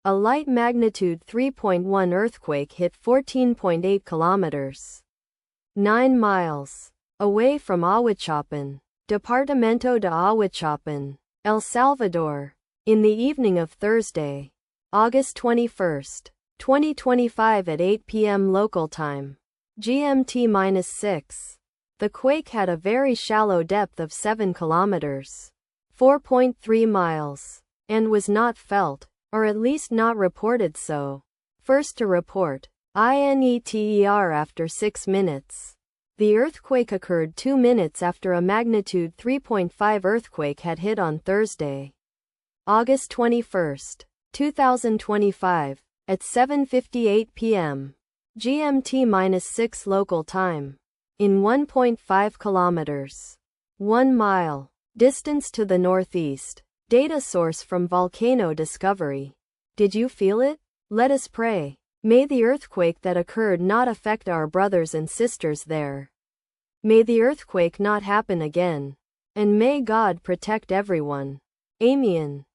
A light magnitude 3.1 earthquake hit 14.8 kilometers, 9 miles, away from Ahuachapan, Departamento de Ahuachapan, El Salvador, in the evening of Thursday, August 21, 2025 at 8 p.m. local time, GMT-6. The quake had a very shallow depth of 7 kilometers, 4.3 miles, and was not felt, or at least not reported so. First to report, INETER after 6 minutes. The earthquake occurred 2 minutes after a magnitude 3.5 earthquake had hit on Thursday, August 21, 2025, at 7:58 p.m. GMT-6 local time, in 1.5 kilometers, 1 mile, distance to the northeast. Data source from Volcano Discovery. Did you feel it? Let us pray. May the earthquake that occurred not affect our brothers and sisters there. May the earthquake not happen again. And may God protect everyone. Amen.